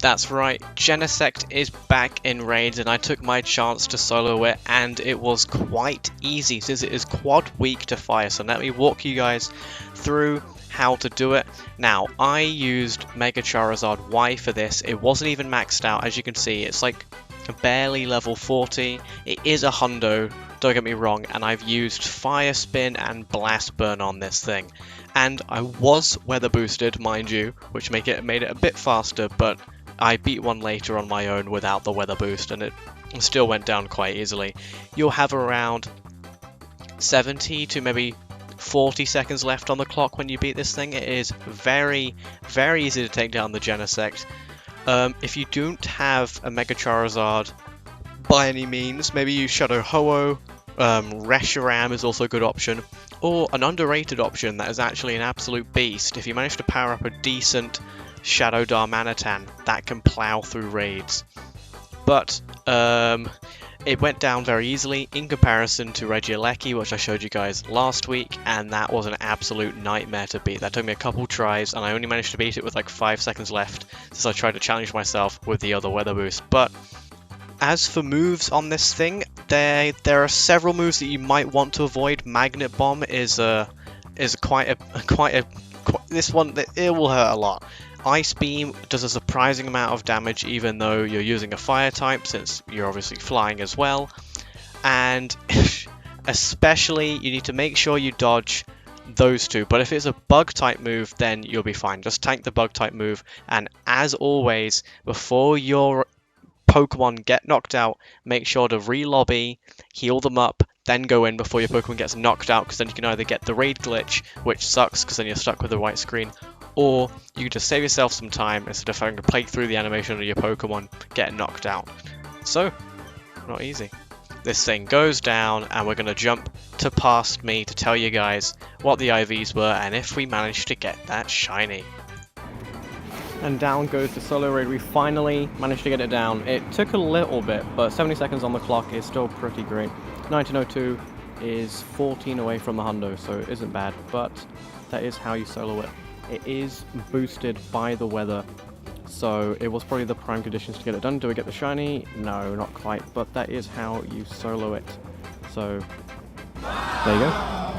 That's right, Genesect is back in raids and I took my chance to solo it and it was quite easy since it is quad weak to fire. So let me walk you guys through how to do it. Now, I used Mega Charizard Y for this. It wasn't even maxed out, as you can see. It's like barely level 40. It is a hundo, don't get me wrong, and I've used Fire Spin and Blast Burn on this thing. And I was weather boosted, mind you, which made it a bit faster, but I beat one later on my own without the weather boost, and it still went down quite easily. You'll have around 70 to maybe 40 seconds left on the clock when you beat this thing. It is very, very easy to take down the Genesect. If you don't have a Mega Charizard by any means, maybe use Shadow Ho-Oh. Reshiram is also a good option, or an underrated option that is actually an absolute beast. If you manage to power up a decent Shadow Darmanitan, that can plow through raids. But it went down very easily in comparison to Regieleki, which I showed you guys last week, and that was an absolute nightmare to beat. That took me a couple tries, and I only managed to beat it with like 5 seconds left, so I tried to challenge myself with the other weather boost. But as for moves on this thing, there are several moves that you might want to avoid. Magnet Bomb is quite a this one, it will hurt a lot. Ice Beam does a surprising amount of damage even though you're using a fire type, since you're obviously flying as well. And especially you need to make sure you dodge those two, but if it's a bug type move then you'll be fine. Just tank the bug type move, and as always, before your Pokemon get knocked out, make sure to re-lobby, heal them up, then go in before your Pokemon gets knocked out, because then you can either get the raid glitch, which sucks because then you're stuck with the white screen, or you can just save yourself some time instead of having to play through the animation of your Pokemon get knocked out. So, not easy. This thing goes down, and we're going to jump to past me to tell you guys what the IVs were and if we managed to get that shiny. And down goes the solo raid. We finally managed to get it down. It took a little bit, but 70 seconds on the clock is still pretty great. 1902 is 14 away from the hundo, so it isn't bad, but that is how you solo it. It is boosted by the weather, so it was probably the prime conditions to get it done. Do we get the shiny? No, not quite, but that is how you solo it. So, there you go.